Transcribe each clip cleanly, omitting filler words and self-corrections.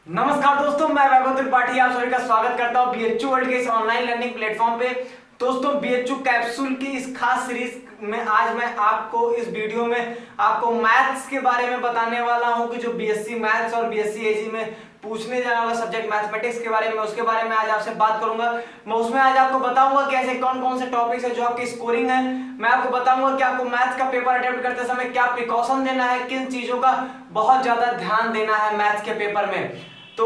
नमस्कार दोस्तों, मैं वैभव त्रिपाठी आप सभी का स्वागत करता हूं बीएचयू वर्ल्ड के इस ऑनलाइन लर्निंग प्लेटफॉर्म पे। दोस्तों, बीएचयू कैप्सूल की इस खास सीरीज में आज मैं आपको इस वीडियो में आपको मैथ्स के बारे में बताने वाला हूं कि जो बीएससी मैथ्स और बीएससी एजी में पूछने जाने वाला सब्जेक्ट मैथमेटिक्स के बारे में, उसके बारे में आज आपसे बात करूंगा। मैं उसमें आज आपको बताऊंगा कि ऐसे कौन कौन से टॉपिक्स है जो आपकी स्कोरिंग है। मैं आपको बताऊंगा कि आपको मैथ्स का पेपर अटेम्प्ट करते समय क्या प्रिकॉशन देना है, किन चीजों का बहुत ज्यादा ध्यान देना है मैथ्स के पेपर में। तो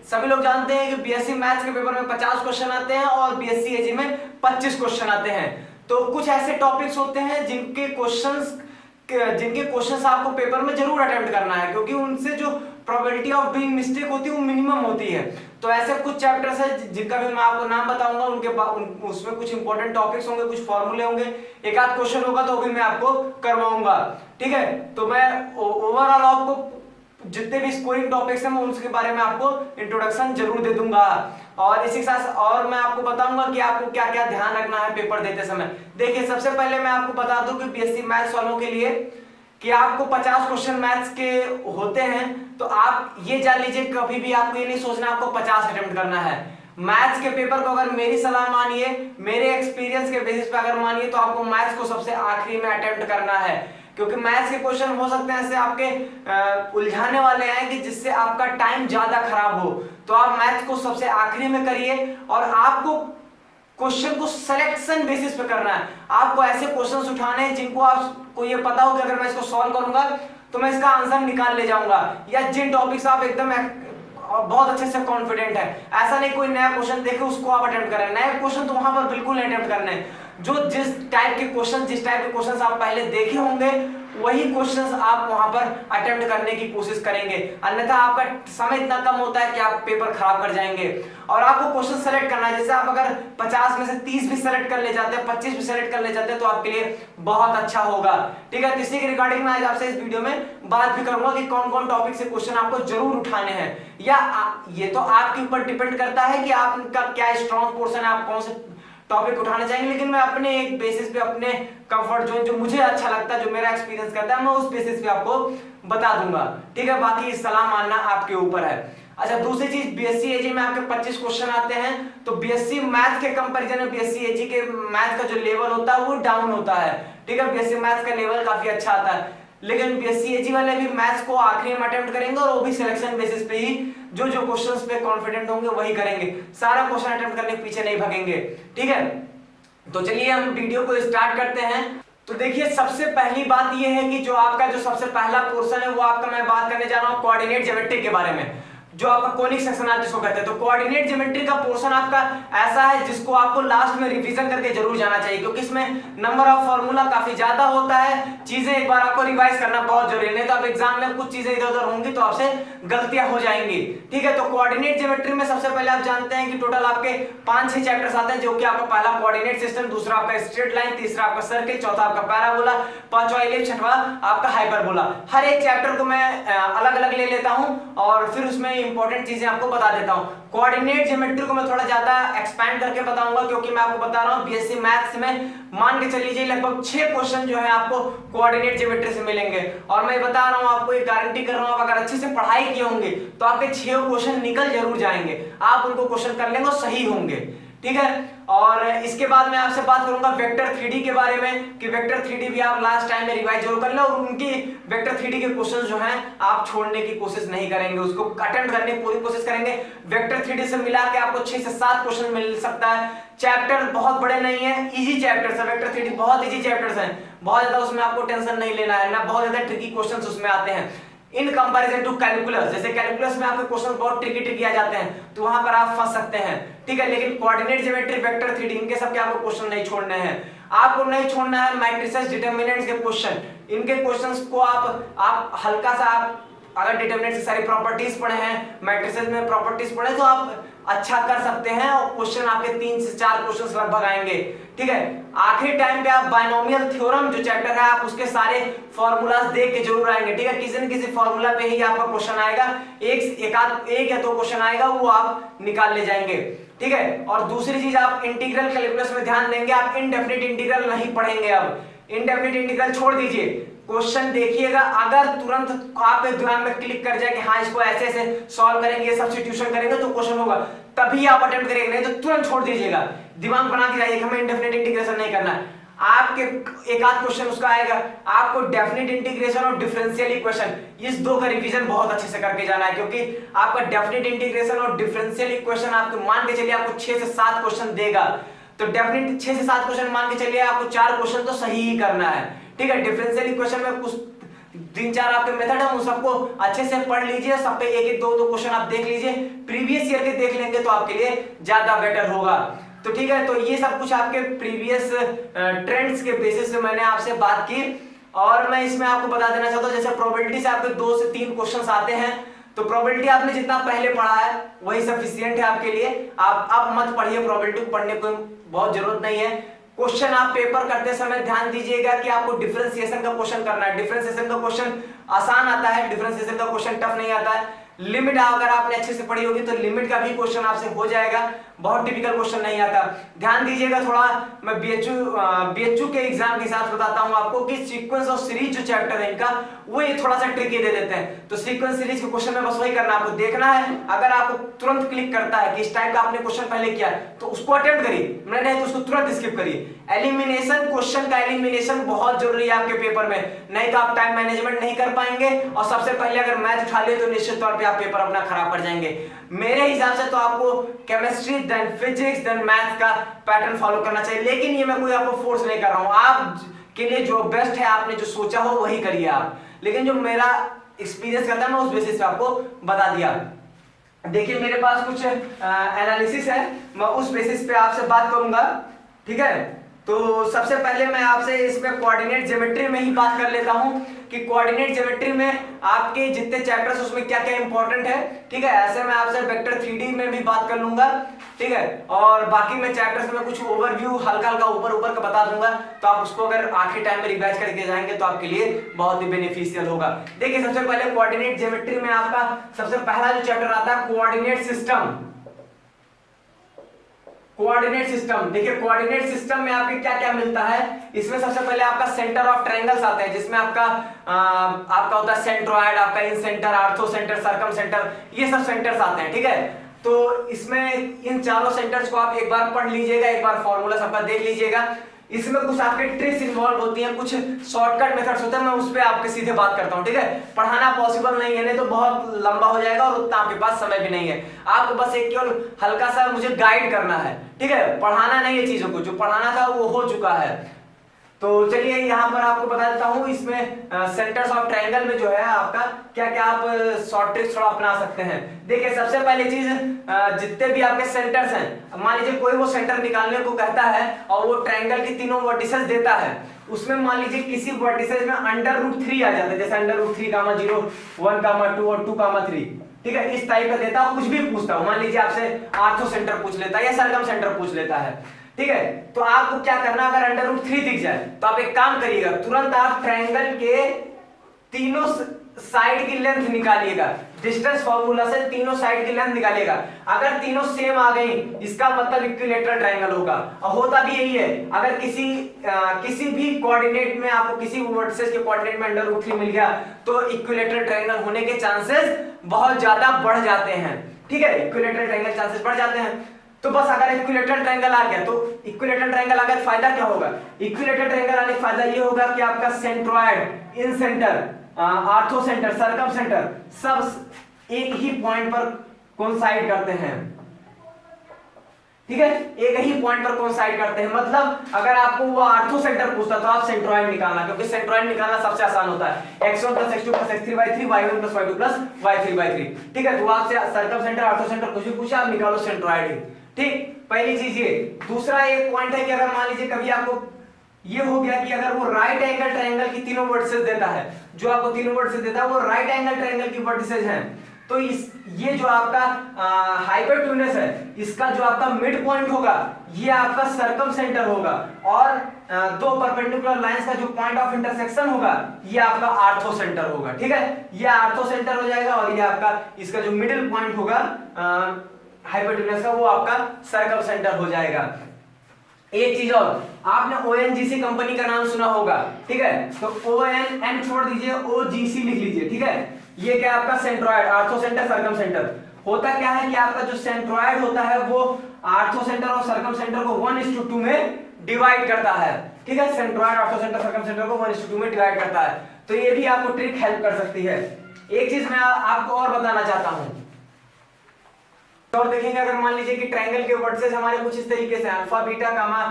सभी लोग जानते हैं कि बीएससी मैथ्स के पेपर में 50 क्वेश्चन आते हैं और बीएससी एजी में 25 क्वेश्चन आते हैं। तो कुछ ऐसे टॉपिक्स होते हैं जिनके क्वेश्चंस आपको पेपर में जरूर अटेम्प्ट करना है, क्योंकि उनसे जो प्रोबेबिलिटी ऑफ डूइंग मिस्टेक होती है वो मिनिमम होती है। तो ऐसे कुछ चैप्टर्स हैं जिनका भी मैं आपको नाम बताऊंगा, उसमें कुछ इंपॉर्टेंट टॉपिक्स होंगे, कुछ फॉर्मूले होंगे, एक आध क्वेश्चन होगा तो भी मैं आपको करवाऊंगा। ठीक है, तो मैं ओवरऑल आपको जितने भी स्कोरिंग टॉपिक्स हैं मैं उसके बारे में आपको इंट्रोडक्शन जरूर दे दूंगा। और इसी के साथ और मैं आपको बताऊंगा कि आपको क्या क्या ध्यान रखना है पेपर देते समय। देखिए, सबसे पहले मैं आपको बता दूं कि बीएससी मैथ्स वालों के लिए कि आपको 50 क्वेश्चन मैथ्स के होते हैं, तो आप ये जान लीजिए कभी भी आपको ये नहीं सोचना आपको 50 अटेम्प्ट करना है। मैथ्स के पेपर को अगर मेरी सलाह मानिए, मेरे एक्सपीरियंस के बेसिस पे अगर मानिए, तो आपको मैथ्स को सबसे आखिरी में अटेम्प्ट करना है, क्योंकि मैथ्स के क्वेश्चन हो सकते हैं ऐसे आपके उलझाने वाले हैं कि जिससे आपका टाइम ज्यादा खराब हो। तो आप मैथ्स को सबसे आखिरी में करिए और आपको क्वेश्चन को सिलेक्शन बेसिस पे करना है। आपको ऐसे क्वेश्चंस उठाने हैं जिनको आपको ये पता हो कि अगर मैं इसको सॉल्व करूंगा तो मैं इसका आंसर निकाल ले जाऊंगा, या जिन टॉपिक्स आप एकदम बहुत अच्छे से कॉन्फिडेंट है। ऐसा नहीं कोई नया क्वेश्चन देखे उसको आप अटेम्प्ट करें, नए क्वेश्चन तो वहां पर बिल्कुल नहीं अटेम्प्ट करने। जो जिस टाइप के क्वेश्चंस आप पहले देखे होंगे वही क्वेश्चंस आप वहां पर अटेम्प्ट करने की कोशिश करेंगे, अन्यथा आपका समय इतना कम होता है कि आप पेपर खराब कर जाएंगे। और आपको क्वेश्चन सेलेक्ट करना है, जैसे आप अगर 50 में से 30 भी सेलेक्ट कर ले जाते हैं, 25 भी सेलेक्ट कर ले जाते हैं, तो आपके लिए बहुत अच्छा होगा। ठीक है, इसी के रिगार्डिंग मैं आज आपसे इस वीडियो में बात भी करूंगा कि कौन कौन टॉपिक से क्वेश्चन आपको जरूर उठाने हैं, या ये तो आपके ऊपर डिपेंड करता है कि आपका क्या स्ट्रॉन्ग पोर्शन है, आप कौन से टॉपिक उठाना चाहेंगे। लेकिन मैं अपने एक बेसिस पे, अपने कंफर्ट जोन, जो मुझे अच्छा लगता है, जो मेरा एक्सपीरियंस करता है, मैं उस बेसिस पे आपको बता दूंगा। ठीक है, बाकी सलाह मानना आपके ऊपर है। अच्छा, दूसरी चीज, बीएससी एजी में आपके 25 क्वेश्चन आते हैं, तो बीएससी मैथ के कंपैरिजन में बीएससी एजी के मैथ का जो लेवल होता है वो डाउन होता है। ठीक है, बीएससी मैथ का लेवल काफी अच्छा आता है, लेकिन बीएससी एजी वाले भी मैथ्स को आखिरी में अटेम्प्ट करेंगे और वो भी सिलेक्शन बेसिस पे ही जो जो क्वेश्चंस पे कॉन्फिडेंट होंगे वही करेंगे, सारा क्वेश्चन अटेम्प्ट करने के पीछे नहीं भागेंगे। ठीक है, तो चलिए हम वीडियो को स्टार्ट करते हैं। तो देखिए, सबसे पहली बात ये है कि जो आपका जो सबसे पहला पोर्शन है वो आपका मैं बात करने जा रहा हूं कोऑर्डिनेट ज्योमेट्री के बारे में, जो आपका कोनिक सेक्शन जिसको कहते हैं। तो कोऑर्डिनेट ज्योमेट्री का पोर्शन आपका ऐसा है जिसको आपको लास्ट में रिवीजन करके जरूर जाना चाहिए, क्योंकि इसमें नंबर ऑफ फार्मूला काफी ज्यादा होता है, चीजें एक बार आपको रिवाइज करना बहुत जरूरी है, नहीं तो आप एग्जाम में कुछ चीजें इधर उधर होंगी तो आपसे गलतियां हो जाएंगी। ठीक है, तो कोऑर्डिनेट ज्योमेट्री में सबसे पहले आप जानते हैं कि टोटल आपके 5-6 चैप्टर्स आते हैं, जो कि आपका पहला कोऑर्डिनेट सिस्टम, दूसरा आपका स्ट्रेट लाइन, तीसरा आपका सर्किल, चौथा आपका पैराबोला, पांचवा इलिप्स, छठवां आपका हाइपरबोला। हर एक चैप्टर को मैं अलग अलग ले लेता हूं और फिर उसमें इंपॉर्टेंट चीजें आपको बता देता हूं। कोऑर्डिनेट ज्योमेट्री को मैं थोड़ा ज्यादा एक्सपैंड करके बताऊंगा, क्योंकि मैं आपको बता रहा हूं बीएससी मैथ्स में मान के चल लीजिए लगभग 6 क्वेश्चन जो है आपको कोऑर्डिनेट ज्योमेट्री से मिलेंगे, और मैं बता रहा हूं आपको, ये गारंटी कर रहा हूं, आप अगर अच्छे से पढ़ाई किए होंगे तो आपके 6 क्वेश्चन निकल जरूर जाएंगे, आप उनको क्वेश्चन कर लेंगे और सही होंगे। ठीक है, और इसके बाद मैं आपसे बात करूंगा वेक्टर 3D के बारे में, कि वेक्टर 3D भी आप लास्ट टाइम में रिवाइज जरूर कर लें, और उनकी वेक्टर 3D के क्वेश्चंस जो हैं आप छोड़ने की कोशिश नहीं करेंगे, उसको अटेम्प्ट करने की पूरी कोशिश करेंगे। वेक्टर 3D से मिला के आपको 6 से 7 क्वेश्चन मिल सकता है। चैप्टर बहुत बड़े नहीं है, इजी चैप्टर्स है, वेक्टर 3D बहुत इजी चैप्टर्स हैं, बहुत ज्यादा उसमें आपको टेंशन नहीं लेना है, ना बहुत ज्यादा ट्रिकी क्वेश्चंस उसमें आते हैं इन कंपैरिजन टू कैलकुलस। जैसे कैलकुलस में आपके क्वेश्चन बहुत ट्रिकी आ जाते हैं, तो वहां पर आप फंस सकते हैं। ठीक है, लेकिन कोऑर्डिनेट ज्योमेट्री, वेक्टर 3D, इनके सबके आपको क्वेश्चन नहीं छोड़ने हैं। आपको नहीं छोड़ना है मैट्रिसेस, डिटरमिनेंट्स के क्वेश्चन, इनके क्वेश्चंस को आप हल्का सा, आप अगर डिटरमिनेंट्स की सारी प्रॉपर्टीज पढ़े हैं, मैट्रिसेस में प्रॉपर्टीज पढ़े, तो आप अच्छा कर सकते हैं और क्वेश्चन आपके 3 से 4 क्वेश्चन लगभग आएंगे। ठीक है, आखिरी टाइम पे आप बाइनोमियल थ्योरम जो चैप्टर है आप उसके सारे फॉर्मूलाज देख के जरूर आएंगे। ठीक है, किसी न किसी फॉर्मूला पे ही आपका क्वेश्चन आएगा, एक या 2 क्वेश्चन आएगा, वो आप निकाल ले जाएंगे। ठीक है, और दूसरी चीज, आप इंटीग्रल कैलकुलस में ध्यान देंगे, आप इनडेफिनिट इंटीग्रल नहीं पढ़ेंगे। अब इनडेफिनिट इंटीग्रल छोड़ दीजिए, क्वेश्चन देखिएगा, अगर तुरंत आप दिमाग में क्लिक कर जाए कि हाँ इसको ऐसे ऐसे सॉल्व करेंगे, सब्स्टिट्यूशन करेंगे तो क्वेश्चन होगा, तभी आप अटेम्प्ट करेंगे, नहीं तो तुरंत छोड़ दीजिएगा। दिमाग बना के जाइए हमें इंडेफिनिट इंटीग्रेशन नहीं करना है। आपके एक आध क्वेश्चन उसका आएगा, आपको डेफिनेट इंटीग्रेशन और डिफरेंशियल इक्वेशन इस दो का रिवीजन बहुत अच्छे से करके जाना है, क्योंकि आपका डेफिनेट इंटीग्रेशन और डिफरेंशियल इक्वेशन आपको मान के चलिए आपको 6 से 7 क्वेश्चन देगा, तो डेफिनेट 6 से 7 क्वेश्चन मान के चलिए आपको 4 क्वेश्चन तो सही ही करना है, ठीक है। डिफरेंशियल इक्वेशन में कुछ 3-4 आपके मेथड है, उन सबको अच्छे से पढ़ लीजिए, सब पे एक एक दो क्वेश्चन आप देख लीजिए, प्रीवियस ईयर के देख लेंगे तो आपके लिए ज्यादा बेटर होगा। तो ठीक है, तो ये सब कुछ आपके प्रीवियस ट्रेंड्स के बेसिस पे मैंने आपसे बात की, और मैं इसमें आपको बता देना चाहता हूँ जैसे प्रोबेबिलिटी से आपके 2 से 3 क्वेश्चंस आते हैं, तो प्रोबेबिलिटी आपने जितना पहले पढ़ा है वही सफिशिएंट है आपके लिए, आप मत पढ़िए, प्रोबेबिलिटी पढ़ने को बहुत जरूरत नहीं है। क्वेश्चन आप पेपर करते समय ध्यान दीजिएगा कि आपको डिफरेंशिएशन का क्वेश्चन करना है, डिफरेंशिएशन का क्वेश्चन आसान आता है, डिफरेंशिएशन का क्वेश्चन टफ नहीं आता है। लिमिट अगर आपने अच्छे से पढ़ी होगी तो लिमिट का भी क्वेश्चन आपसे हो जाएगा, बहुत टिपिकल क्वेश्चन नहीं आता। ध्यान दीजिएगा थोड़ा, मैं बीएचयू के एग्जाम के साथ बताता हूं आपको कि सीक्वेंस और सीरीज जो चैप्टर है इनका वो ये थोड़ा सा ट्रिकी दे देते हैं, तो सीक्वेंस सीरीज के क्वेश्चन में बस वही करना, आपको देखना है, अगर आपको तुरंत क्लिक करता है कि इस टाइप का आपने क्वेश्चन पहले किया तो उसको अटेम्प्ट करिए, नहीं तो उसको तुरंत स्किप करिए। एलिमिनेशन, क्वेश्चन का एलिमिनेशन बहुत जरूरी है आपके पेपर में, नहीं तो आप टाइम मैनेजमेंट नहीं कर पाएंगे, और सबसे पहले अगर मैथ उठा ले तो निश्चित तौर पे आप पेपर अपना खराब कर जाएंगे। मेरे हिसाब से तो आपको chemistry then physics then math का पैटर्न फॉलो करना चाहिए, लेकिन ये मैं कोई आपको फोर्स नहीं कर रहा हूं, आप के लिए जो बेस्ट है आपने जो सोचा हो वही करिए आप, लेकिन जो मेरा एक्सपीरियंस करता है मैं उस बेसिस पे आपको बता दिया। देखिए मेरे पास कुछ एनालिसिस है, मैं उस बेसिस पे आपसे बात करूंगा, ठीक है। तो सबसे पहले मैं आपसे इसमें कोऑर्डिनेट ज्योमेट्री में ही बात कर लेता हूं कि कोऑर्डिनेट ज्योमेट्री में आपके जितने चैप्टर्स उसमें क्या क्या इंपॉर्टेंट है, ठीक है। ऐसे मैं आपसे वेक्टर 3D में भी बात कर लूंगा, ठीक है, और बाकी मैं चैप्टर्स में कुछ ओवरव्यू हल्का हल्का ऊपर का बता दूंगा, तो आप उसको अगर आखिरी टाइम में रिवाइज करके जाएंगे तो आपके लिए बहुत ही बेनिफिशियल होगा। देखिए सबसे पहले कोऑर्डिनेट ज्योमेट्री में आपका सबसे पहला जो चैप्टर आता है कोऑर्डिनेट सिस्टम। कोऑर्डिनेट सिस्टम, देखिए कोऑर्डिनेट सिस्टम में आपके क्या क्या मिलता है, इसमें सबसे पहले आपका सेंटर ऑफ ट्रायंगल्स आते हैं, जिसमें आपका होता है सेंट्रोइड, आपका incentre, orthocentre, circumcentre, ये सब सेंटर्स आते हैं, ठीक है। तो इसमें इन चारों सेंटर्स को आप एक बार पढ़ लीजिएगा, एक बार फॉर्मूला सबका देख लीजिएगा, इसमें कुछ आपके ट्रिक्स इन्वॉल्व होती हैं, कुछ शॉर्टकट मेथड्स होते हैं, मैं उस पर आपके सीधे बात करता हूं, ठीक है। पढ़ाना पॉसिबल नहीं है, नहीं तो बहुत लंबा हो जाएगा और उतना आपके पास समय भी नहीं है, आपको बस एक केवल हल्का सा मुझे गाइड करना है, ठीक है, पढ़ाना नहीं है चीजों को, जो पढ़ाना था वो हो चुका है। तो चलिए यहाँ पर आपको बता देता हूँ, इसमें सेंटर्स ऑफ ट्रायंगल में जो है आपका क्या क्या आप शॉर्ट ट्रिक्स थोड़ा अपना सकते हैं। देखिए सबसे पहली चीज, जितने भी आपके सेंटर्स हैं, मान लीजिए कोई वो सेंटर निकालने को कहता है और वो ट्रायंगल की तीनों वर्टिसेस देता है, उसमें मान लीजिए किसी वर्टिसेस में √3 आ जाता है, जैसे √3, 0, 1, 2 और 2, 3, ठीक है, इस टाइप का देता है, कुछ भी पूछता हूं, मान लीजिए आपसे आर्थो सेंटर पूछ लेता है या सर्कम सेंटर पूछ लेता है, ठीक है। तो आपको क्या करना, अगर √3 दिख जाए तो आप एक काम करिएगा, तुरंत आप ट्रायंगल के तीनों साइड की लेंथ निकालिएगा, डिस्टेंस फॉर्मूला से तीनों साइड की लेंथ निकालिएगा, अगर तीनों सेम आ गई इसका मतलब इक्विलेटरल ट्रायंगल होगा, और होता भी यही है, अगर किसी भी कोऑर्डिनेट में आपको किसी वर्टिसेस के कोऑर्डिनेट में √3 मिल गया तो इक्विलेटरल ट्रायंगल होने के चांसेस बहुत ज्यादा बढ़ जाते हैं, ठीक है, इक्विलेटरल ट्रायंगल चांसेस बढ़ जाते हैं। तो बस अगर इक्विलेटरल ट्रायंगल आ गया, तो इक्विलेटरल ट्रायंगल आ गया तो फायदा क्या होगा, इक्विलेटरल ट्रायंगल आने का फायदा ये होगा कि आपका centroid, incentre, orthocentre, circumcentre सब एक ही पॉइंट पर कोइंसाइड करते हैं, ठीक है, एक ही पॉइंट पर कोइंसाइड करते हैं। मतलब अगर आपको वो आर्थो सेंटर पूछता तो आप सेंट्रोइड निकालना, क्योंकि सेंट्रोइड निकालना सबसे आसान होता है, x1 + x2 + x3/3 y1 + y2 + y3/3, ठीक है। तो आपसे सर्कम सेंटर, आर्थो सेंटर कुछ भी पूछा, आप निकालो सेंट्रोइड ही, ठीक, पहली चीज ये। दूसरा एक पॉइंट है कि अगर मान लीजिए कभी आपको ये हो गया कि अगर वो राइट एंगल ट्रायंगल की तीनों वर्टिसेस देता है, जो आपको तीनों वर्टिसेस देता है वो राइट एंगल ट्रायंगल की वर्टिसेस हैं, तो ये जो आपका हाइपोटेन्यूज है, इसका जो आपका मिड पॉइंट होगा ये आपका सर्कम सेंटर होगा, और दो परपेंडिकुलर लाइंस का जो पॉइंट ऑफ इंटरसेक्शन होगा ये आपका आर्थो सेंटर होगा, ठीक है, ये आर्थो सेंटर हो जाएगा, और ये आपका इसका जो मिडिल पॉइंट होगा हाइपोटेन्यूज का वो आपका सर्कम सेंटर हो जाएगा। एक चीज और, आपने ओएनजीसी कंपनी का नाम सुना होगा, ठीक है, तो ओएन छोड़ दीजिए, ओजीसी लिख लीजिए, ठीक है। ये क्या आपका centroid, ortho centre, circum centre. होता क्या है कि आपका जो सेंट्रॉइड होता है वो आर्थो सेंटर और सर्कम सेंटर को 1:2 में डिवाइड करता है, ठीक है। Centroid ortho centre circum centre को 1:2 में डिवाइड करता है। तो ये भी आपको ट्रिक हेल्प कर सकती है। एक चीज मैं आपको और बताना चाहता हूं, और देखेंगे अगर मान लीजिए कि ट्रायंगल के वर्टिसेस हमारे कुछ इस तरीके से अल्फा बीटा कामा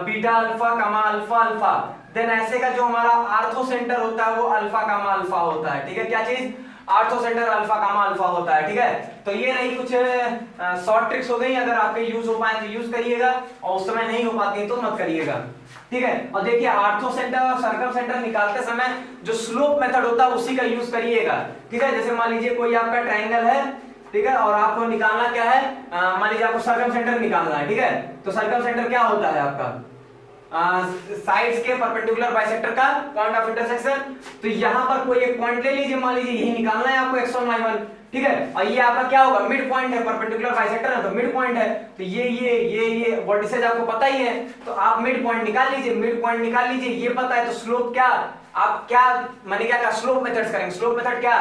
बीटा अल्फा कामा अल्फा अल्फा, देन ऐसे का जो हमारा आर्थो सेंटर होता है वो अल्फा कामा अल्फा होता है, ठीक है। क्या चीज, आर्थो सेंटर अल्फा कामा अल्फा होता है, ठीक है। तो ये रही कुछ शॉर्ट ट्रिक्स हो गई, अगर आपके यूज हो पाए तो यूज करिएगा, और उस समय नहीं हो पाती है तो मत करिएगा, ठीक है। और देखिए आर्थो सेंटर और सर्कम सेंटर निकालते समय जो स्लोप मेथड होता है उसी का यूज करिएगा, ठीक है। जैसे मान लीजिए कोई आपका ट्रायंगल है, ठीक है, और आपको निकालना क्या है, मान लीजिए आपको सर्कम सेंटर निकालना है, ठीक है। तो सर्कम सेंटर क्या होता है आपका, साइड्स के परपेंडिकुलर बाइसेक्टर का पॉइंट ऑफ इंटरसेक्शन। तो यहां पर कोई एक पॉइंट ले लीजिए, मान लीजिए यही निकालना है आपको x1 y1, ठीक है। और ये आपका क्या होगा, मिड पॉइंट है, परपेंडिकुलर बाइसेक्टर है तो मिड पॉइंट है। तो ये वर्टिसेज आपको पता ही है, तो आप मिड पॉइंट निकाल लीजिए, मिड पॉइंट निकाल लीजिए, ये पता है। तो स्लोप क्या, आप क्या मैंने क्या कहा, स्लोप मेथड्स करेंगे। स्लोप मेथड क्या,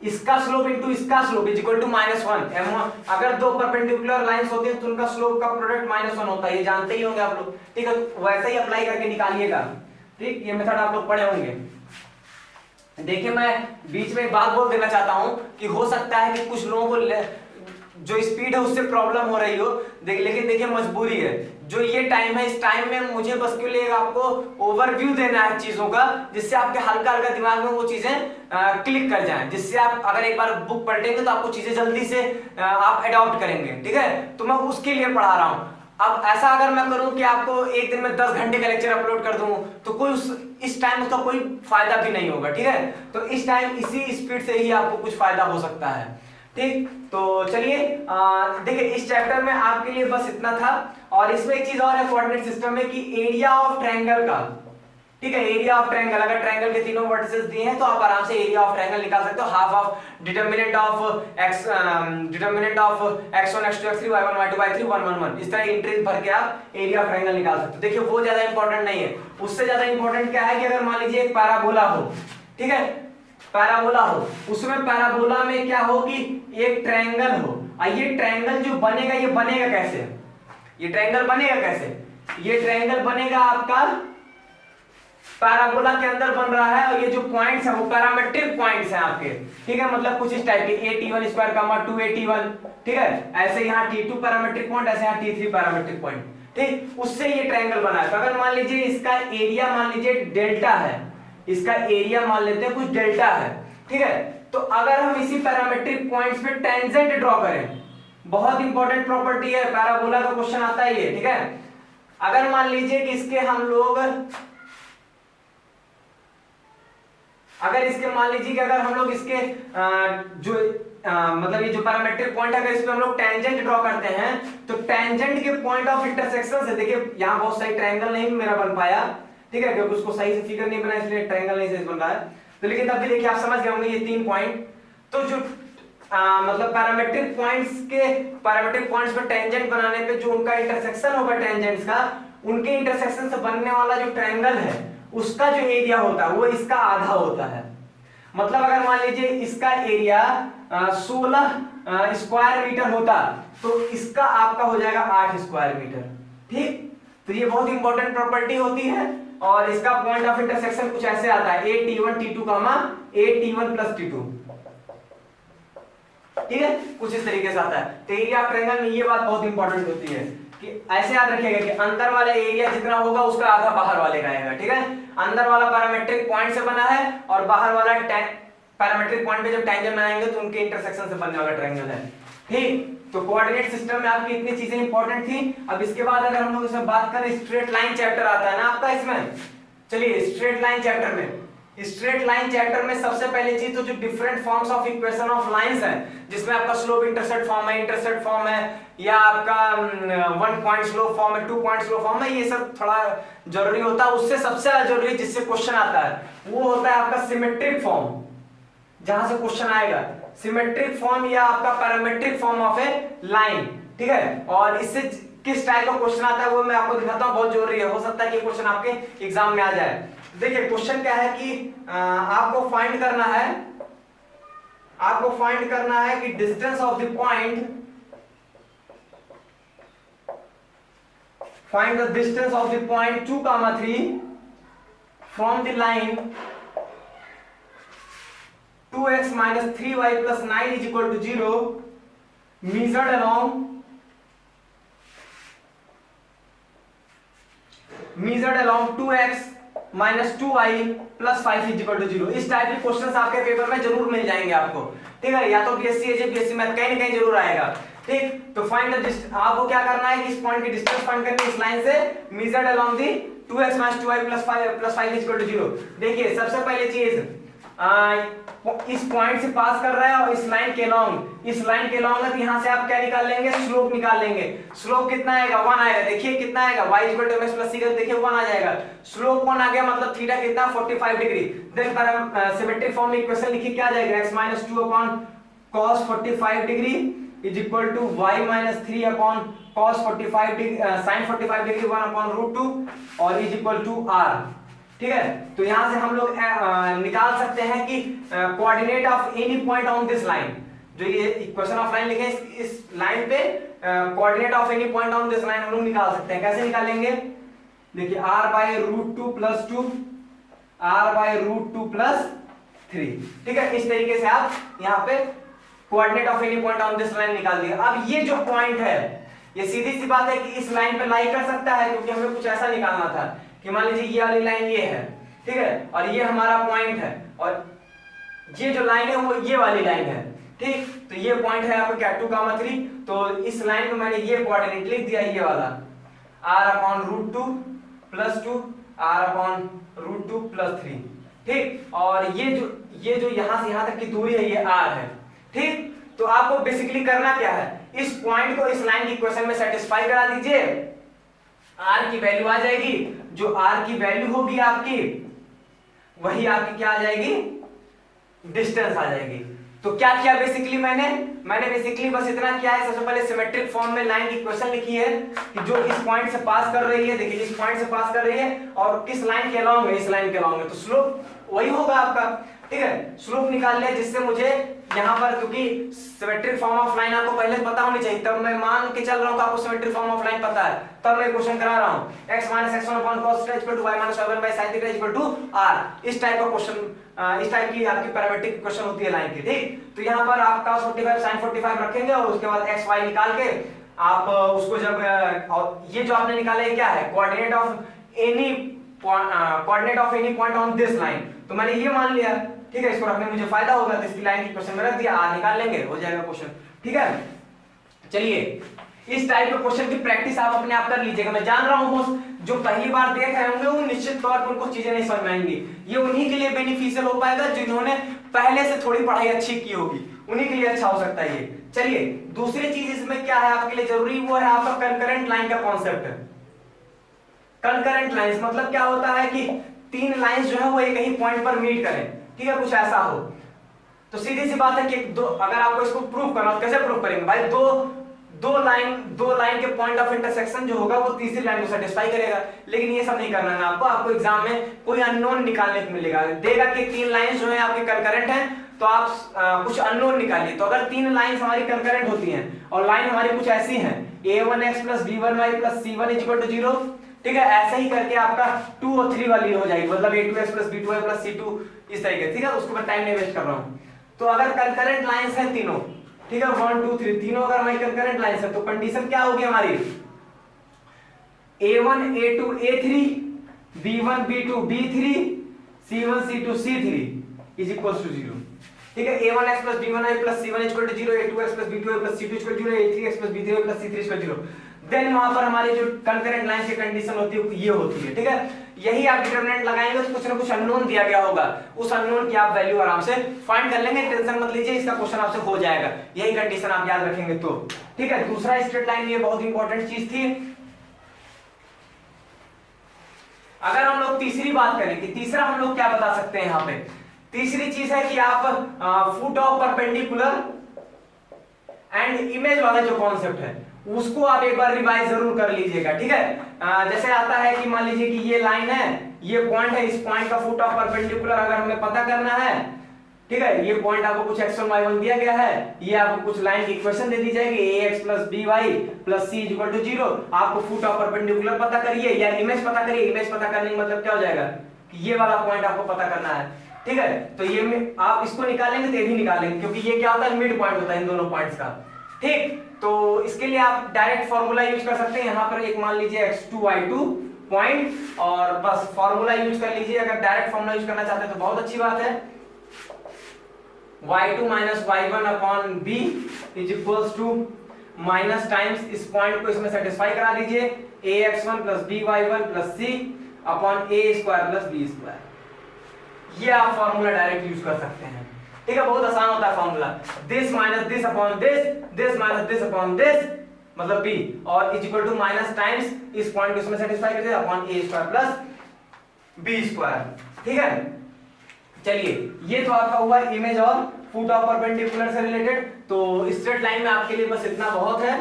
इसका स्लोप इनटू इसका स्लोप इज इक्वल टू -1। अगर दो परपेंडिकुलर लाइंस होती हैं तो उनका स्लोप का प्रोडक्ट -1 होता है, ये जानते ही होंगे आप लोग, ठीक है। वैसे ही अप्लाई करके निकालिएगा, ठीक, ये मेथड आप लोग पढ़े होंगे। देखिए मैं बीच में एक बात बोल देना चाहता हूं कि हो सकता है कि कुछ लोगों को जो स्पीड है उससे प्रॉब्लम हो रही हो, लेकिन देखिए मजबूरी है, जो ये टाइम है इस टाइम में मुझे बस क्यों लेगा, आपको ओवरव्यू देना है चीजों का, जिससे आपके हल्का हल्का दिमाग में वो चीजें क्लिक कर जाएं, जिससे आप अगर एक बार बुक पढ़ेंगे तो आपको चीजें जल्दी से आप अडॉप्ट करेंगे, ठीक है। तो मैं उसके लिए पढ़ा रहा हूं। अब ऐसा अगर मैं करूं कि आपको एक दिन में 10 घंटे का लेक्चर अपलोड कर दूं तो कोई इस टाइम उसका कोई फायदा भी नहीं होगा, ठीक है। तो इस टाइम इसी स्पीड से ही आपको कुछ फायदा हो सकता है, ठीक। तो चलिए देखिए इस चैप्टर में आपके लिए बस इतना था। और इसमें एक चीज और है कोऑर्डिनेट सिस्टम में कि एरिया ऑफ ट्रायंगल का, ठीक है, एरिया ऑफ ट्रायंगल, अगर ट्रायंगल के तीनों वर्टिसेस दिए हैं तो आप आराम से एरिया ऑफ ट्रायंगल निकाल सकते हो। Half of determinant of x1 x2 x3 y1 y2 y3 1 1 1, इस तरह इंट्रीज भर के आप एरिया ऑफ ट्रायंगल निकाल सकते हो। देखिए वो ज्यादा इंपॉर्टेंट नहीं है, उससे ज्यादा इंपॉर्टेंट क्या है कि अगर मान लीजिए एक पैराबोला हो, ठीक है, पैराबोला हो, उसमें पैराबोला में क्या हो कि एक ट्रायंगल हो, और ये ट्रायंगल जो बनेगा ये बनेगा कैसे, ये ट्रायंगल बनेगा कैसे, ये ट्रायंगल बनेगा आपका पैराबोला के अंदर बन रहा है, और ये जो पॉइंट्स हैं वो पैरामेट्रिक पॉइंट्स हैं आपके, ठीक है। मतलब कुछ इस टाइप के AT1 स्क्वायर कामा 2AT1, ठीक है, ऐसे यहाँ T2 पैरामेट्रिक पॉइंट, ऐसे यहाँ T3 पैरामेट्रिक पॉइंट, ठीक, उससे ये ट्रायंगल बना है। तो अगर मान लीजिए इसका एरिया मान लीजिए डेल्टा है, इसका एरिया मान लेते हैं कुछ डेल्टा है, ठीक है। तो अगर हम इसी पैरामेट्रिक पॉइंट्स पे टेंजेंट ड्रॉ करें, बहुत इंपॉर्टेंट प्रॉपर्टी है, पैराबोला का क्वेश्चन आता है ये, ठीक है। अगर मान लीजिए कि इसके हम लोग अगर इसके मान लीजिए कि अगर हम लोग इसके जो मतलब ये जो पैरामेट्रिक पॉइंट है अगर इस पे हम लोग टेंजेंट ड्रॉ करते हैं तो टेंजेंट के पॉइंट ऑफ इंटरसेक्शन से, देखिए यहाँ बहुत सही ट्रायंगल नहीं मेरा बन पाया, ठीक है, क्योंकि उसको सही से फिगर नहीं बना इसलिए ट्रायंगल नहीं सही बन रहा है, तो लेकिन तब भी देखिए आप समझ गए होंगे ये 3 पॉइंट। तो जो मतलब पैरामेट्रिक पॉइंट्स पे टेंजेंट बनाने पे जो उनका इंटरसेक्शन होगा टेंजेंट्स का, उनके इंटरसेक्शन से बनने वाला जो ट्रायंगल है उसका जो एरिया होता है वो इसका आधा होता है। मतलब अगर मान लीजिए इसका एरिया 16 स्क्वायर मीटर होता तो इसका आपका हो जाएगा 8 स्क्वायर मीटर, ठीक। तो ये बहुत इंपॉर्टेंट प्रॉपर्टी होती है, और इसका पॉइंट ऑफ इंटरसेक्शन कुछ ऐसे आता है AT1 T2 कामा AT1 प्लस T2, ठीक है, कुछ इस तरीके से आता है। तो एरिया ऑफ ट्रायंगल में ये बात बहुत इंपॉर्टेंट होती है कि ऐसे याद रखिएगा कि अंदर वाला एरिया जितना होगा उसका आधा बाहर वाले का आएगा, ठीक है। अंदर वाला पैरामेट्रिक पॉइंट से बना है और बाहर वाला पैरामेट्रिक पॉइंट पे जब टेंजेंट बनाएंगे तो उनके इंटरसेक्शन से बनने वाला ट्रायंगल है, ठीक। तो कोऑर्डिनेट सिस्टम में आपकी इतनी चीजें इंपॉर्टेंट थी। अब इसके बाद अगर हम लोग इसमें बात करें, स्ट्रेट लाइन चैप्टर आता है ना आपका इसमें, चलिए स्ट्रेट लाइन चैप्टर में, स्ट्रेट लाइन चैप्टर में सबसे पहले चीज तो जो different forms of equation of lines है, जिसमें आपका स्लोप इंटरसेप्ट फॉर्म है, या आपका 1 पॉइंट स्लोप फॉर्म है, 2 पॉइंट स्लोप फॉर्म है, ये सब थोड़ा जरूरी होता है। उससे सबसे ज्यादा जरूरी जिससे क्वेश्चन आता है वो होता है आपका सिमेट्रिक फॉर्म, जहां से क्वेश्चन आएगा सिमेट्रिक फॉर्म या आपका parametric form of A line, ठीक है। और इससे किस टाइप का क्वेश्चन आता है वो मैं आपको दिखाता हूँ, बहुत जरूरी है, हो सकता है कि क्वेश्चन आपके एग्जाम में आ जाए। देखिए क्वेश्चन क्या है कि आपको फाइंड करना है कि distance of the point, find the distance of the point 2, 3 from the line 2x minus 3y plus 9 is equal to 0 measured along 2x minus 2y plus 5 is equal to 0। इस type के questions आपके paper में जरूर मिल जाएंगे आपको, ठीक है, या तो बीएससी एजे बीएससी मैथ कहीं ना कहीं जरूर आएगा, ठीक। तो फाइंड द डिस्टेंस, आपको क्या करना है कि इस पॉइंट की डिस्टेंस फाइंड करनी है इस लाइन से, measured along the 2x minus 2y plus 5 is equal to 0। देखिए सबसे पहले चीज इस पॉइंट से पास कर रहा है और इस लाइन के लॉन्ग है, तो यहां से आप क्या निकाल लेंगे, स्लोप निकाल लेंगे। स्लोप कितना आएगा, 1 आएगा। देखिए कितना आएगा, y = mx + c का देखिए 1 आ जाएगा। स्लोप 1 आ गया, मतलब थीटा कितना, 45 डिग्री। देन पर सिमेट्रिक फॉर्म में इक्वेशन लिखिए, क्या आ जाएगा, x - 2 cos 45 degree is equal to y - 3 cos 45 degree sin 45 degree 1/√2 और is equal to r, ठीक है। तो यहां से हम लोग निकाल सकते हैं कि coordinate of any point on this line, जो ये इक्वेशन ऑफ लाइन लिखे इस लाइन पे coordinate of any point on this line हम लोग निकाल सकते हैं। कैसे निकालेंगे, देखिए r/√2 + 2 r/√2 + 3, ठीक है। इस तरीके से आप यहाँ पे coordinate of any point on this line निकाल दिया। अब ये जो पॉइंट है, ये सीधी सी बात है कि इस लाइन पे लाई कर सकता है, क्योंकि हमें कुछ ऐसा निकालना था कि मान लीजिए ये वाली लाइन ये है, ठीक है, और ये हमारा पॉइंट है, और ये जो लाइन है वो ये वाली लाइन है, ठीक। तो ये पॉइंट है आपका क्या, 2, 3, तो इस लाइन में मैंने ये कोऑर्डिनेट लिख दिया, ये वाला r/√2 + 2 r/√2 + 3, ठीक। और ये जो यहां से यहां तक की दूरी है ये r है, ठीक। तो आपको बेसिकली करना क्या है, इस पॉइंट को इस लाइन की इक्वेशन में सेटिस्फाई करा दीजिए, r की वैल्यू आ जाएगी, जो r की वैल्यू होगी आपकी वही आपकी क्या आ जाएगी, डिस्टेंस आ जाएगी। तो क्या किया बेसिकली मैंने बेसिकली बस इतना किया है, सबसे पहले सिमेट्रिक फॉर्म में लाइन की इक्वेशन लिखी है कि जो इस पॉइंट से पास कर रही है, देखिए इस पॉइंट से पास कर रही है और किस लाइन के अलोंग है, इस लाइन के अलोंग है, तो स्लोप वही होगा आपका, ठीक है। स्लोप निकाल लिया, जिससे मुझे यहाँ पर, क्योंकि सिमेट्रिक फॉर्म ऑफ लाइन आपको पहले पता होनी चाहिए, तब मैं मान के चल रहा हूँ कि आपको सिमेट्रिक फॉर्म ऑफ लाइन पता है, तब मैं क्वेश्चन करा रहा हूँ। x - x1 cos θ = y - y1/sin θ = r। इस टाइप का क्वेश्चन, इस टाइप की आपकी पैरामीट्रिक क्वेश्चन होती है लाइन की, ठीक। तो यहाँ पर आप cos 45 sin 45 रखेंगे और उसके बाद x y निकाल के आप उसको जब, और ये जो आपने निकाला है क्या है, coordinate of any point on this line, तो मैंने ये मान लिया, ठीक है। इसको रखने में मुझे फायदा होगा, तो इसकी लाइन की क्वेश्चन में रख दिया, r निकाल लेंगे, हो जाएगा क्वेश्चन, ठीक है। चलिए इस टाइप के क्वेश्चन की प्रैक्टिस आप अपने आप कर लीजिएगा। मैं जान रहा हूँ जो पहली बार देख रहे होंगे वो निश्चित तौर पर उनको चीजें नहीं समझ में आएंगी, ये उन्हीं के लिए बेनिफिशियल हो पाएगा जिन्होंने पहले से थोड़ी पढ़ाई अच्छी की होगी, उन्हीं के लिए अच्छा हो सकता है ये। चलिए दूसरी चीज इसमें क्या है आपके लिए जरूरी, वो है आपका कंकरेंट लाइन का कॉन्सेप्ट है। कंकरेंट लाइंस मतलब क्या होता है कि 3 लाइंस जो है वो एक ही पॉइंट पर मीट करें, ठीक है, कुछ ऐसा हो। तो सीधी सी बात है कि अगर आपको इसको प्रूव करना, कैसे प्रूव करेंगे भाई, दो लाइन के पॉइंट ऑफ इंटरसेक्शन जो होगा वो तीसरी लाइन को सेटिस्फाई करेगा। लेकिन ये सब नहीं करना है आपको एग्जाम में कोई अननोन निकालने को मिलेगा, देगा कि 3 लाइंस जो है आपके कंकरेंट हैं, तो आप कुछ अननोन निकालिए। तो अगर 3 लाइंस हमारी कंकरेंट होती हैं और लाइन हमारी कुछ ऐसी हैं, a1x + b1y + c1 = 0, ठीक है, ऐसे ही करके आपका 2 और 3 वाली हो जाएगी, मतलब a2x + b2y + c2 इस तरीके, ठीक है। उसको मैं टाइम नहीं वेस्ट कर रहा हूं। तो अगर कंकरेंट लाइंस है तीनों, ठीक है, 1 2 3 तीनों अगर हमारी कंकरेंट लाइंस है, तो कंडीशन क्या होगी हमारी, a1 a2 a3 b1 b2 b3 c1 c2 c3 = 0, ठीक है। a1x + b1y + c1 = 0, a2x + b2y + c2 = 0, a3x + b3y + c3 = 0। Then वहां पर हमारी जो कंकरेंट लाइन की कंडीशन होती है ये होती है, ठीक है। यही आप डिटरमिनेंट लगाएंगे तो कुछ ना कुछ अननोन दिया गया होगा, उस अननोन की आप वैल्यू आराम से फाइंड कर लेंगे, टेंशन मत लीजिए, इसका क्वेश्चन आपसे हो जाएगा, यही कंडीशन आप याद रखेंगे तो, ठीक है। दूसरा स्ट्रेट लाइन, ये बहुत इंपॉर्टेंट चीज थी। अगर हम लोग तीसरी बात करें कि तीसरा हम लोग क्या बता सकते हैं, यहाँ पे तीसरी चीज है कि आप foot of perpendicular and image वाला जो कॉन्सेप्ट है उसको आप एक बार रिवाइज जरूर कर लीजिएगा, ठीक है। जैसे आता है कि मान लीजिए कि ये लाइन है, ये पॉइंट है, इस पॉइंट का फुट ऑफ परपेंडिकुलर अगर हमें पता करना है, ठीक है, ये पॉइंट आपको कुछ x1 y1 दिया गया है, ये आपको कुछ लाइन की इक्वेशन दे दी जाएगी ax + by + c = 0, आपको फुट ऑफ परपेंडिकुलर पता करिए या इमेज पता करिए। इमेज पता करने का मतलब क्या हो जाएगा कि ये वाला पॉइंट आपको पता करना है, ठीक है। तो ये आप इसको निकालेंगे तो ये भी निकालेंगे, क्योंकि ये क्या होता है, मिड पॉइंट होता है इन दोनों पॉइंट्स का, ठीक। तो इसके लिए आप डायरेक्ट फॉर्मूला यूज कर सकते हैं। यहाँ पर एक मान लीजिए x2 y2 पॉइंट, और बस फॉर्मूला यूज कर लीजिए। अगर डायरेक्ट फॉर्मूला यूज करना चाहते हैं तो बहुत अच्छी बात है, y2 - y1 b = minus times इस पॉइंट को इसमें सेटिस्फाई करा दीजिए, ax1 + by1 + c a² + b²। ये आप फॉर्मूला डायरेक्ट यूज कर सकते हैं, ठीक है। बहुत आसान होता है formula, this minus this upon this, this minus this upon this मतलब b, और is equal to minus times इस पॉइंट को इसमें सेटिस्फाई कर दिया अपॉन a² + b², ठीक है। चलिए, ये तो आपका हुआ इमेज और फुट ऑफ परपेंडिकुलर से रिलेटेड। तो स्ट्रेट लाइन में आपके लिए बस इतना बहुत है।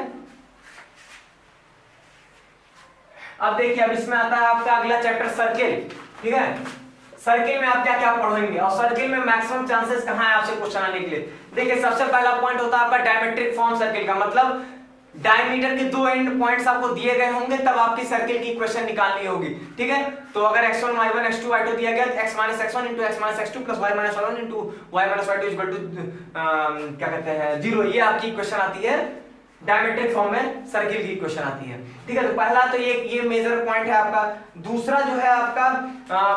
अब देखिए, अब इसमें आता है आपका अगला चैप्टर सर्किल, ठीक है। सर्किल में आप क्या क्या पढ़ेंगे, और सर्किल में मैक्सिमम चांसेस कहां है आपसे क्वेश्चन आने के लिए। देखिए, सबसे पहला पॉइंट होता है आपका डायमेट्रिक फॉर्म सर्किल का, मतलब डायमीटर के दो एंड पॉइंट्स आपको दिए गए होंगे, तब आपकी सर्किल की इक्वेशन निकालनी होगी, ठीक है। तो अगर x1 y1 x2 y2 दिया गया, x - x1 x - x2 + y - y1 y - y2 = क्या कहते हैं 0, ये आपकी इक्वेशन आती है डायमेट्रिक फॉर्म में, सर्किल की इक्वेशन आती है, ठीक है। तो पहला तो ये मेजर पॉइंट है आपका। दूसरा जो है आपका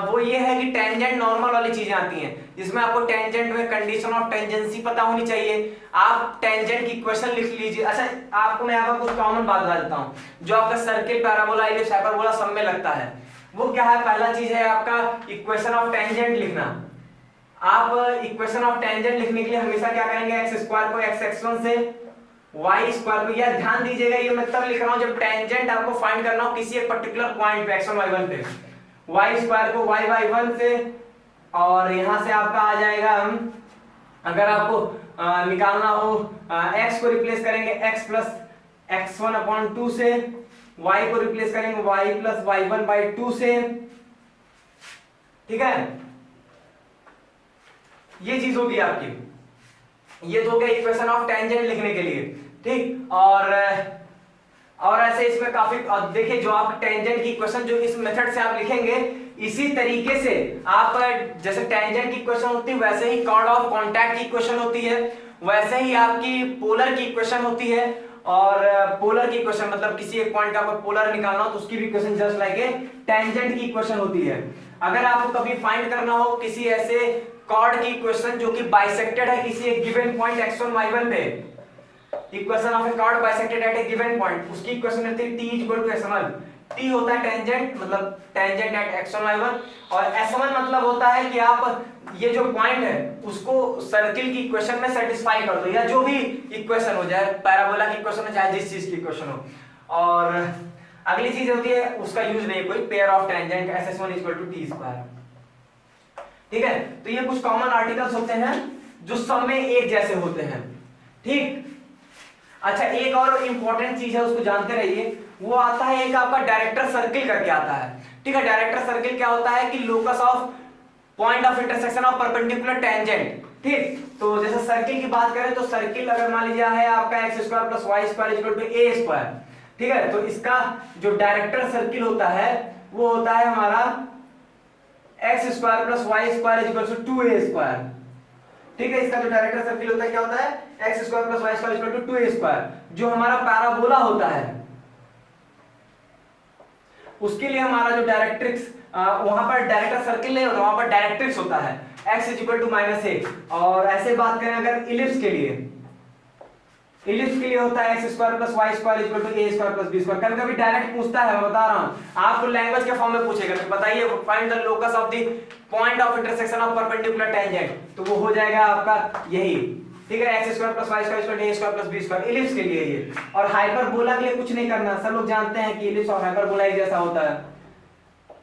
वो ये है कि टेंजेंट नॉर्मल वाली चीजें आती हैं, जिसमें आपको टेंजेंट में कंडीशन ऑफ टेंजेंसी पता होनी चाहिए। आप टेंजेंट की इक्वेशन लिख लीजिए। अच्छा, आपको मैं आपको कुछ कॉमन बात बता देता हूँ, जो आपका सर्किल, पैराबोला, इलिप्स, हाइपरबोला सब में लगता है, वो क्या है। पहला चीज है आपका इक्वेशन ऑफ टेंजेंट लिखना। आप इक्वेशन ऑफ टेंजेंट लिखने के लिए हमेशा क्या करेंगे, x² को x1 से y² को, यार ध्यान दीजिएगा, ये मैं तब लिख रहा हूं जब टेंजेंट आपको फाइंड करना हो किसी एक पर्टिकुलर पॉइंट पे x1 y1 पे, y² को y1 से, और यहां से आपका आ जाएगा, अगर आपको निकालना हो x को रिप्लेस करेंगे x + x1/2 से, y को रिप्लेस करेंगे y + y1/2 से, ठीक है। ये चीज होगी आपकी, ये तो हो गया इक्वेशन ऑफ टेंजेंट लिखने के लिए, ठीक। और ऐसे इसमें काफी देखिए, जो आप टेंजेंट की इक्वेशन जो इस मेथड से आप लिखेंगे, इसी तरीके से आप जैसे टेंजेंट की इक्वेशन होती है, वैसे ही कॉर्ड ऑफ कांटेक्ट की इक्वेशन होती है, वैसे ही आपकी पोलर की इक्वेशन होती है। और पोलर की इक्वेशन मतलब किसी एक पॉइंट का आपको पोलर निकालना हो तो उसकी भी equation just like a tangent की इक्वेशन होती है। अगर आपको कभी फाइंड करना हो किसी ऐसे कॉर्ड की इक्वेशन जो कि बाइसेक्टेड है किसी एक गिवन पॉइंट x1 y1 पे, equation of a chord bisected at a given point, उसकी इक्वेशन होती है t = s1। t होता है टेंजेंट, मतलब टेंजेंट एट x1 y1, और s1 मतलब होता है कि आप ये जो पॉइंट है उसको सर्किल की इक्वेशन में सेटिस्फाई कर दो, या जो भी इक्वेशन हो जाए, पैराबोला की इक्वेशन हो चाहे जिस चीज की इक्वेशन हो। और अगली चीज होती है, उसका यूज नहीं कोई, pair of tangent ss1 = t², ठीक है। तो ये कुछ कॉमन आर्टिकल्स होते हैं जो सब में एक जैसे होते हैं, ठीक। अच्छा, एक और इंपॉर्टेंट चीज है, उसको जानते रहिए, वो आता है एक आपका डायरेक्टर सर्किल करके आता है, ठीक है। डायरेक्टर सर्किल क्या होता है कि locus of point of intersection of perpendicular tangent, ठीक। तो जैसे सर्किल की बात करें तो सर्किल अगर मान लीजिए है आपका x² + y² = a², ठीक है। तो इसका जो डायरेक्टर सर्किल होता है वो होता है हमारा x² + y² = 2a², ठीक है। इसका जो डायरेक्टर सर्किल होता है क्या होता है, x² + y² = 2a²। जो हमारा पैराबोला होता है उसके लिए हमारा जो डायरेक्ट्रिक्स, वहां पर डायरेक्टर सर्किल नहीं होता, वहां पर डायरेक्ट्रिक्स होता है x = -a। और ऐसे बात करें अगर इलिप्स के लिए, इलिप्स के लिए होता है x² + y² = a² + b²। कभी कभी डायरेक्ट पूछता है, मैं बता रहा हूं आपको, लैंग्वेज के फॉर्म में पूछेगा तो बताइए find the locus of the point of intersection of perpendicular tangent, तो वो हो जाएगा आपका यही, ठीक है, x² + y² = a² + b², ellipse के लिए ये। और हाइपरबोला के लिए कुछ नहीं करना, सब लोग जानते हैं कि इलिप्स और हाइपरबोला एक जैसा होता है,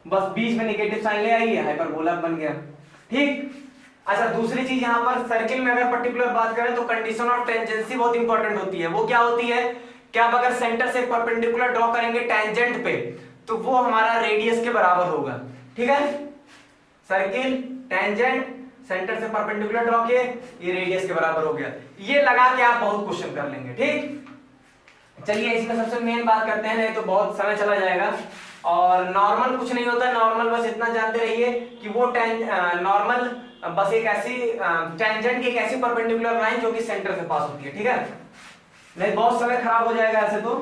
बस बीच में नेगेटिव साइन ले आइए, हाइपरबोला बन गया, ठीक। अच्छा, दूसरी चीज यहाँ पर सर्किल में अगर पर्टिकुलर बात करें तो कंडीशन ऑफ टेंजेंसी बहुत इंपॉर्टेंट होती है। वो क्या होती है क्या आप अगर सेंटर से परपेंडिकुलर ड्रॉ करेंगे टेंजेंट पे तो वो हमारा रेडियस के बराबर होगा। ठीक है, सर्किल टेंजेंट सेंटर से परपेंडिकुलर ड्रॉ किए, ये रेडियस के बराबर हो गया। ये लगा के आप बहुत क्वेश्चन कर लेंगे। ठीक, चलिए इसमें सबसे मेन बात करते हैं, नहीं तो बहुत समय चला जाएगा। और नॉर्मल कुछ नहीं होता, नॉर्मल बस इतना जानते रहिए कि वो नॉर्मल बस एक ऐसी टेंजेंट की एक ऐसी परपेंडिकुलर लाइन जो कि सेंटर से पास होती है। ठीक है, नहीं बहुत समय खराब हो जाएगा ऐसे तो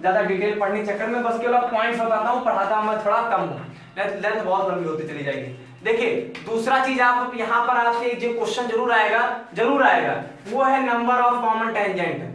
ज्यादा डिटेल पढ़ने के चक्कर में, बस केवल पॉइंट्स बताता हूँ, पढ़ाता मैं थोड़ा कम हूँ, लेंथ बहुत लंबी होती चली जाएगी। देखिए दूसरा चीज आप यहाँ पर आपसे जो क्वेश्चन जरूर आएगा वो है number of common tangent.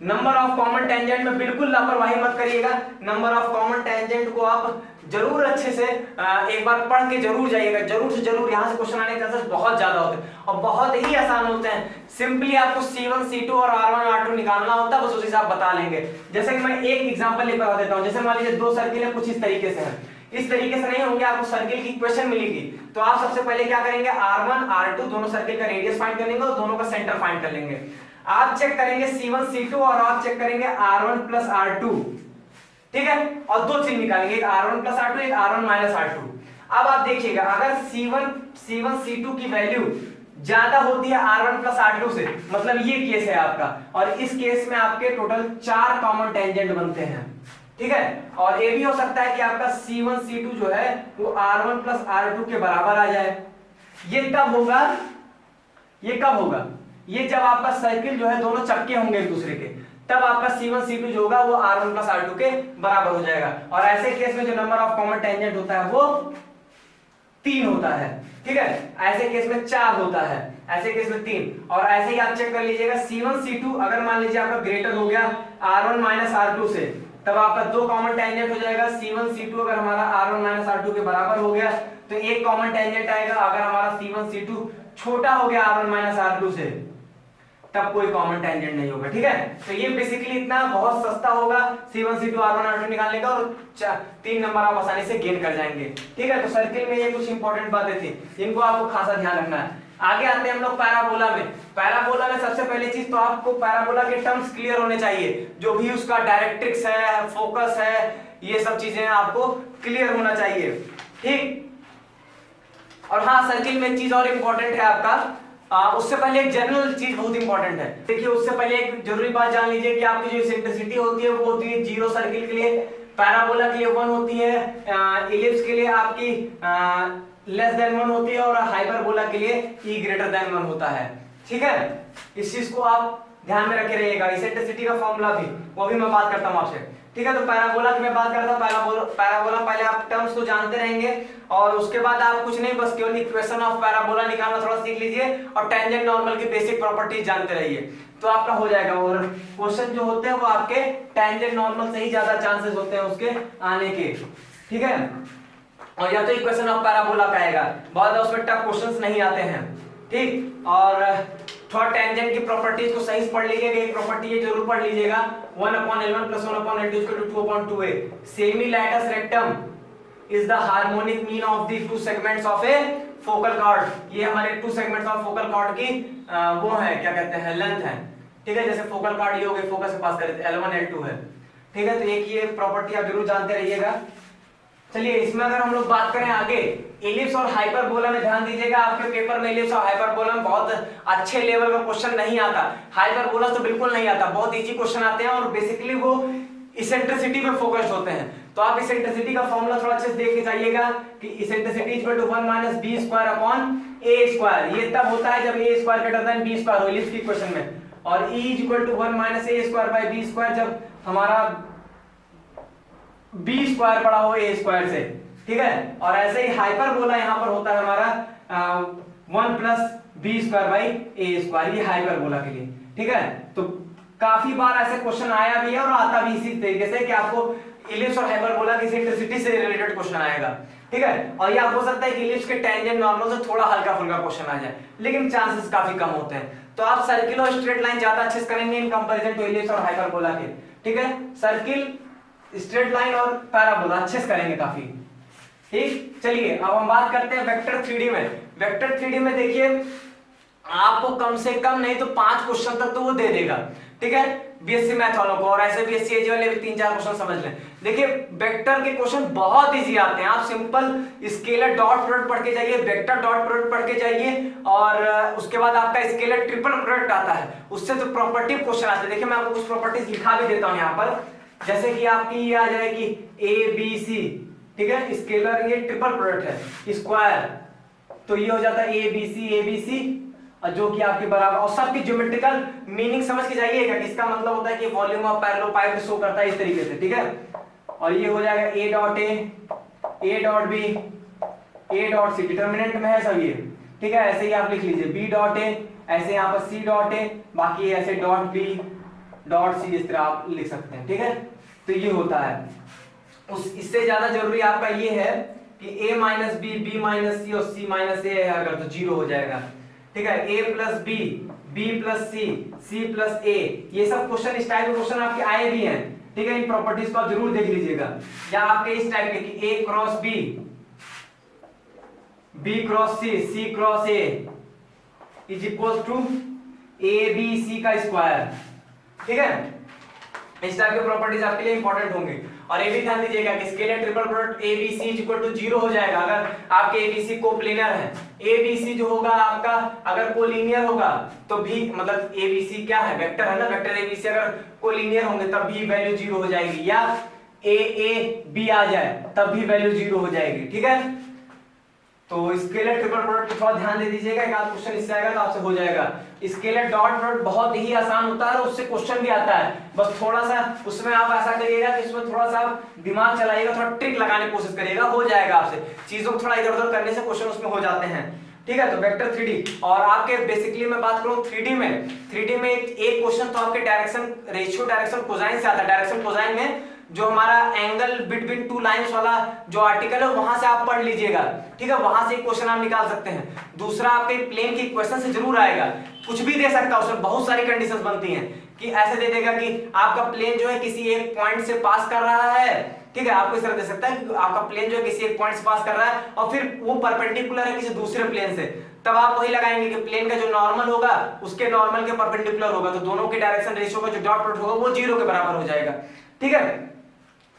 Number of common tangent में बिल्कुल लापरवाही मत करिएगा। नंबर ऑफ कॉमन टेंजेंट को आप जरूर अच्छे से एक बार पढ़ के जरूर जाइएगा, जरूर से जरूर। यहाँ से क्वेश्चन आने के चांसेस बहुत ज्यादा होते हैं और बहुत ही आसान होते हैं। सिंपली आपको C1 C2 और R1 R2 निकालना होता है, बस उसी से आप बता लेंगे। जैसे कि मैं एक एग्जांपल लेकर बता देता हूँ। जैसे मान लीजिए दो सर्किल है, कुछ इस तरीके से है, इस तरीके से नहीं होंगे, आपको सर्किल की इक्वेशन मिलेगी। तो आप सबसे पहले क्या करेंगे, R1 R2 दोनों सर्किल का रेडियस फाइंड कर लेंगे और दोनों का सेंटर फाइंड कर लेंगे। आप चेक करेंगे C1 C2 और आप चेक करेंगे R1 प्लस R2। ठीक है, और दो चीज निकालेंगे, एक R1 प्लस R2, एक R1 माइनस R2। अब आप देखिएगा अगर C1 C2 की वैल्यू ज्यादा होती है R1 प्लस R2 से, मतलब ये केस है आपका, और इस केस में आपके टोटल 4 कॉमन टेंजेंट बनते हैं। ठीक है, और ये भी हो सकता है कि आपका C1 C2 जो है वो R1 प्लस R2 के बराबर आ जाए। ये कब होगा, ये कब होगा, ये जब आपका सर्किल जो है दोनों चक्के होंगे एक दूसरे के, तब आपका C1 C2 जो होगा वो R1 प्लस R2 के बराबर हो जाएगा। और ऐसे केस में जो नंबर ऑफ कॉमन टेंजेंट होता है वो 3 होता है। ठीक है, ऐसे केस में 4 होता है, ऐसे केस में 3। और ऐसे ही आप चेक कर लीजिएगा C1 C2 अगर मान लीजिए आपका ग्रेटर हो गया R1 माइनस R2 से, तब आपका 2 कॉमन टेंजेंट हो जाएगा। C1 C2 अगर हमारा R1 माइनस R2 के बराबर हो गया तो एक कॉमन टेंजेंट आएगा। अगर हमारा C1 C2 छोटा हो गया R1 माइनस R2 से, तब कोई कॉमन टेंजेंट नहीं होगा। ठीक है, तो ये बेसिकली इतना बहुत सस्ता होगा C1 C2 R1 R2 निकालने का, और 3 नंबर आप आसानी से गेन कर जाएंगे। ठीक है, तो सर्किल में ये कुछ इंपॉर्टेंट बातें थी, इनको आपको खासा ध्यान रखना है। आगे आते हैं हम लोग पैराबोला में। पैराबोला में सबसे पहली चीज तो आपको पैराबोला के टर्म्स क्लियर होने चाहिए, जो भी उसका डायरेक्ट्रिक्स है, फोकस है, ये सब चीजें आपको क्लियर होना चाहिए। ठीक, और हाँ सर्किल में एक चीज और इंपॉर्टेंट है आपका, उससे पहले एक जनरल चीज बहुत इंपॉर्टेंट है। देखिए उससे पहले एक जरूरी बात जान लीजिए कि आपकी जो इसेंट्रिसिटी होती है वो होती है 0 सर्किल के लिए, पैराबोला के लिए 1 होती है, इलिप्स के लिए आपकी लेस देन 1 होती है, और हाइपरबोला के लिए E ग्रेटर देन 1 होता है। ठीक है, इस चीज को आप ध्यान में रखे रहिएगा। इसेंट्रिसिटी का फॉर्मूला भी वो भी मैं बात करता हूँ आपसे। ठीक है, तो पैराबोला की मैं बात करता हूँ। पैराबोला पहले आप टर्म्स को जानते रहेंगे, और उसके बाद आप कुछ नहीं बस केवल इक्वेशन ऑफ पैराबोला निकालना थोड़ा सीख लीजिए, और टेंजेंट नॉर्मल की बेसिक प्रॉपर्टीज जानते रहिए, तो आपका हो जाएगा। और क्वेश्चन जो होते हैं वो आपके टेंजेंट नॉर्मल से ही ज्यादा चांसेस होते हैं उसके आने के। ठीक है, और या तो इक्वेशन ऑफ पैराबोला का आएगा, बहुत उसमें टफ क्वेश्चंस नहीं आते हैं। ठीक, और थोड़ा टेंजेंट की प्रॉपर्टीज को सही से पढ़ लीजिएगा। एक प्रॉपर्टी ये जरूर पढ़ लीजिएगा, 1/L1 + 1/L2 = 2/2a। Semi-latus rectum is the harmonic mean of the 2 segments of a focal chord। ये हमारे 2 segments of focal chord की वो है, क्या कहते हैं, लेंथ है। ठीक है, जैसे फोकल कॉर्ड ये हो गए, फोकस के पास करे L1 L2 है। ठीक है, तो एक ये प्रॉपर्टी आप जरूर जानते रहिएगा। चलिए इसमें अगर हम लोग बात करें आगे, इलिप्स और हाइपरबोला में ध्यान दीजिएगा। आपके पेपर में इलिप्स और हाइपरबोला में बहुत अच्छे लेवल का क्वेश्चन नहीं आता, हाइपरबोला तो बिल्कुल नहीं आता, बहुत इजी क्वेश्चन आते हैं, और बेसिकली वो इसेंट्रिसिटी पे फोकस्ड होते हैं। तो आप इसेंट्रिसिटी का फॉर्मूला थोड़ा अच्छे से देख के जाइएगा कि इसेंट्रिसिटी इक्वल टू 1 - b² ये तब होता है जब a² ग्रेटर देन b² हो इलिप्स की इक्वेशन में, और E इक्वल टू 1 - a² जब हमारा b² बड़ा हो a² से। ठीक है, और ऐसे ही हाइपरबोला यहाँ पर होता है हमारा 1 + b² ये हाइपरबोला के लिए। ठीक है, तो काफी बार ऐसे क्वेश्चन आया भी है और आता भी इसी तरीके से कि आपको इलिप्स और हाइपरबोला की इसेंट्रिसिटी से रिलेटेड क्वेश्चन आएगा। ठीक है, और ये हो सकता है कि इलिप्स के टेंजेंट नॉर्मल से थोड़ा हल्का फुल्का क्वेश्चन आ जाए, लेकिन चांसेस काफी कम होते हैं। तो आप सर्किल और स्ट्रेट लाइन ज्यादा अच्छे से करेंगे इन कंपैरिजन टू इलिप्स और हाइपरबोला के। ठीक है, सर्किल, स्ट्रेट लाइन और पैराबोला अच्छे से करेंगे काफी। ठीक, चलिए अब हम बात करते हैं वेक्टर 3D में। वेक्टर 3D में देखिए आपको कम से कम नहीं तो 5 क्वेश्चन तक तो वो दे देगा, ठीक है, बीएससी मैथ वालों को। और ऐसे बीएससी एजी वाले भी 3-4 क्वेश्चन समझ लें। देखिए वेक्टर के क्वेश्चन बहुत इजी आते हैं, आप सिंपल स्केलर डॉट प्रोडक्ट पढ़ के जाइए, वेक्टर डॉट प्रोडक्ट पढ़ के जाइए, और उसके बाद आपका स्केलर ट्रिपल प्रोडक्ट आता है, उससे तो प्रॉपर्टी क्वेश्चन आते हैं। देखिए मैं आपको कुछ प्रॉपर्टीज लिखा भी देता हूं यहाँ पर, जैसे कि आपकी ये आ जाएगी ए बी सी, ठीक है, स्केलर ये ट्रिपल प्रोडक्ट है, स्क्वायर, तो ये हो जाता है ए बी सी, और जो कि आपके बराबर, और सबकी ज्योमेट्रिकल मीनिंग समझ के जाइएगा कि इसका मतलब होता है कि वॉल्यूम ऑफ पैरेललोपाइड शो करता है इस तरीके से, ठीक है। और ये हो जाएगा A dot B, A dot C, determinant में है सब ये, ठीक है। ऐसे ही आप लिख लीजिए बी डॉट ए, ऐसे यहाँ पर सी डॉट ए, बाकी ऐसे डॉट बी डॉट सी, इस तरह आप लिख सकते हैं, ठीक है। तो ये होता है, इससे ज्यादा जरूरी आपका ये है कि a minus B, B minus C और सी माइनस ए है अगर, तो 0 हो जाएगा, ठीक है। a plus B, B plus C, C plus A, ये सब क्वेश्चन, इस टाइप के क्वेश्चन आपके आए भी हैं, ठीक है। इन प्रॉपर्टीज को आप जरूर देख लीजिएगा। या आपके इस टाइप के कि a cross B, B cross C cross A is equal to A B C का स्क्वायर, ठीक है। इस टाइप के प्रॉपर्टीज आपके लिए इंपॉर्टेंट होंगे। और ये भी ध्यान दीजिएगा कि scalar triple product A B C is equal to 0 हो जाएगा अगर आपके ए बी सी कोप्लेनर है। ए बी सी जो होगा आपका अगर कोलिनियर होगा तो भी, मतलब ए बी सी क्या है, वेक्टर है ना, वेक्टर ए बी सी अगर कोलिनियर होंगे तब भी वैल्यू 0 हो जाएगी, या ए बी आ जाए तब भी वैल्यू 0 हो जाएगी, ठीक है। तो स्केलर ट्रिपल प्रोडक्ट थोड़ा ध्यान दे दीजिएगा, एक आध क्वेश्चन इससे आएगा तो आपसे हो जाएगा। स्केलर डॉट प्रोडक्ट बहुत ही आसान होता है, उससे क्वेश्चन भी आता है, बस थोड़ा सा उसमें आप ऐसा करिएगा कि इसमें थोड़ा सा दिमाग चलाइएगा, थोड़ा ट्रिक लगाने की कोशिश करिएगा, हो जाएगा आपसे। चीजों को थोड़ा इधर उधर करने से क्वेश्चन उसमें हो जाते हैं, ठीक है। तो वेक्टर 3D, और आपके बेसिकली मैं बात करूं 3D में एक क्वेश्चन तो आपके डायरेक्शन रेशियो, डायरेक्शन कोसाइन से आता है। डायरेक्शन कोसाइन में जो हमारा एंगल बिटवीन टू लाइंस वाला जो आर्टिकल है वहां से आप पढ़ लीजिएगा, ठीक है, वहां से क्वेश्चन आप निकाल सकते हैं। दूसरा आपके प्लेन की इक्वेशन से जरूर आएगा, कुछ भी दे सकता है, उसमें बहुत सारी कंडीशंस बनती हैं कि ऐसे दे देगा कि आपका प्लेन जो है किसी एक पॉइंट से पास कर रहा है, ठीक है, आपको इस तरह दे सकता है कि आपका प्लेन जो है किसी एक पॉइंट से पास कर रहा है और फिर वो परपेंडिकुलर है किसी दूसरे प्लेन से, तब आप वही लगाएंगे कि प्लेन का जो नॉर्मल होगा उसके नॉर्मल के परपेंडिकुलर होगा, तो दोनों के डायरेक्शन रेशियो का जो डॉट प्रोडक्ट होगा वो 0 के बराबर हो जाएगा, ठीक है।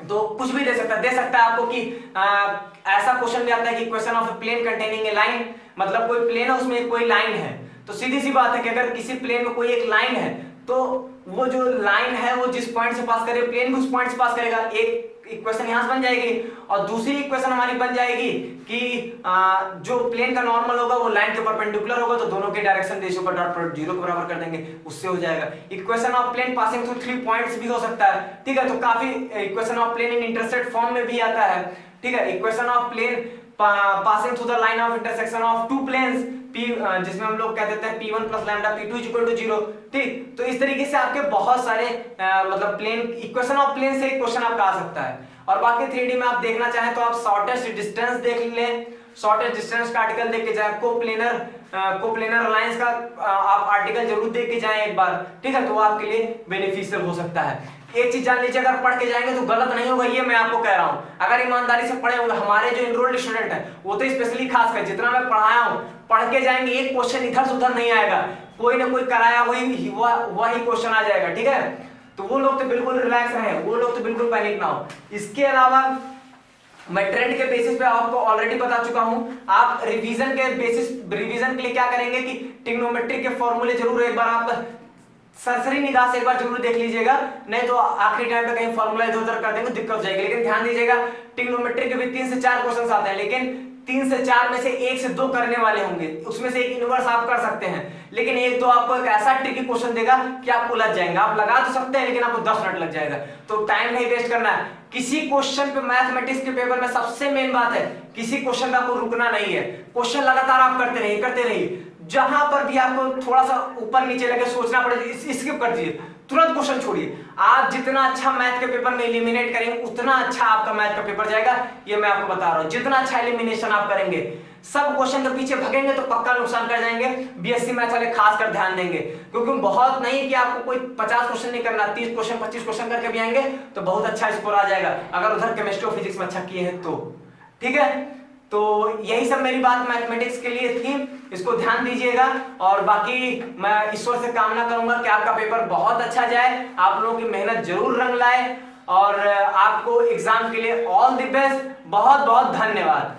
तो कुछ भी दे सकता है आपको कि ऐसा क्वेश्चन भी आता है कि question of a plane containing a line, मतलब कोई प्लेन है उसमें कोई लाइन है, तो सीधी सी बात है कि अगर किसी प्लेन में कोई एक लाइन है तो वो जो लाइन है वो जिस पॉइंट से पास करे प्लेन भी उस पॉइंट से पास करेगा। एक इक्वेशन यहां से बन जाएगी, और दूसरी इक्वेशन हमारी बन जाएगी कि जो प्लेन का नॉर्मल होगा वो लाइन के परपेंडिकुलर होगा, तो दोनों के डायरेक्शन रेशियो का डॉट प्रोडक्ट 0 के बराबर कर देंगे, उससे हो जाएगा। Equation of plane passing through 3 points भी हो सकता है, ठीक है। तो काफी equation of plane in intersect form में भी आता है, ठीक है। Equation of plane passing through the line of intersection of two planes P, जिसमें हम लोग कह देते हैं P1 plus lambda P2 is equal to 0, ठीक। तो इस तरीके से आपके बहुत सारे मतलब प्लेन इक्वेशन ऑफ प्लेन से एक क्वेश्चन आपका आ सकता है। और बाकी 3D में आप देखना चाहें तो आप शॉर्टेस्ट डिस्टेंस देख लें, शॉर्टेस्ट डिस्टेंस का आर्टिकल देख के जाए, कोप्लेनर लाइंस का आप आर्टिकल जरूर देख के जाएं एक बार, ठीक है, तो वो आपके लिए बेनिफिशियल हो सकता है। एक चीज जान लीजिए, अगर पढ़ के जाएंगे तो गलत नहीं होगा, ये मैं आपको कह रहा हूं। अगर ईमानदारी से पढ़े होंगे, हमारे जो एनरोल्ड स्टूडेंट है वो तो स्पेशली खास कर जितना मैं पढ़ाया हूं, पढ़ के जाएंगे एक क्वेश्चन इधर से उधर नहीं आएगा, कोई ना कोई कराया वही क्वेश्चन आ जाएगा, ठीक है। तो वो लोग तो बिल्कुल रिलैक्स रहें, वो लोग तो बिल्कुल पैनिक ना हो। इसके अलावा मैं ट्रेंड के बेसिस पे आपको ऑलरेडी बता चुका हूं, आप रिवीजन के लिए क्या करेंगे कि ट्रिग्नोमेट्री के फॉर्मूले जरूर एक बार आप सरसरी निगाह से एक बार जरूर देख लीजिएगा, नहीं तो आखिरी टाइम पे कहीं फॉर्मूला इधर उधर कर देंगे दिक्कत हो जाएगी। लेकिन ध्यान दीजिएगा ट्रिग्नोमेट्री के भी 3 से 4 क्वेश्चन आते हैं, लेकिन 3 से 4 में से 1 से 2 करने वाले होंगे, उसमें से एक इनवर्स आप कर सकते हैं, लेकिन 1-2 आपको एक ऐसा ट्रिकी क्वेश्चन देगा कि आप उलझ जाएंगे। आप लगा तो सकते हैं लेकिन आपको 10 मिनट लग जाएगा, तो टाइम नहीं वेस्ट करना है किसी क्वेश्चन पे। मैथमेटिक्स के पेपर में सबसे मेन बात है किसी क्वेश्चन पे आपको रुकना नहीं है, क्वेश्चन लगातार आप करते रहिए। जहां पर भी आपको थोड़ा सा ऊपर नीचे लगे सोचना पड़े स्किप कर दीजिए, तुरंत क्वेश्चन छोड़िए। आप जितना अच्छा मैथ के पेपर में एलिमिनेट करेंगे उतना अच्छा आपका मैथ का पेपर जाएगा, ये मैं आपको बता रहा हूं। जितना अच्छा एलिमिनेशन आप करेंगे, सब क्वेश्चन के पीछे भगेंगे तो पक्का नुकसान कर जाएंगे। बीएससी मैथ वाले खास कर ध्यान देंगे, क्योंकि बहुत नहीं कि आपको कोई 50 क्वेश्चन नहीं करना, 30 क्वेश्चन 25 क्वेश्चन करके भी आएंगे तो बहुत अच्छा स्कोर आ जाएगा, अगर उधर केमिस्ट्री और फिजिक्स में अच्छा किए हैं तो, ठीक है। तो यही सब मेरी बात मैथमेटिक्स के लिए थी, इसको ध्यान दीजिएगा। और बाकी मैं ईश्वर से कामना करूंगा कि आपका पेपर बहुत अच्छा जाए, आप लोगों की मेहनत जरूर रंग लाए, और आपको एग्जाम के लिए ऑल द बेस्ट। बहुत बहुत धन्यवाद।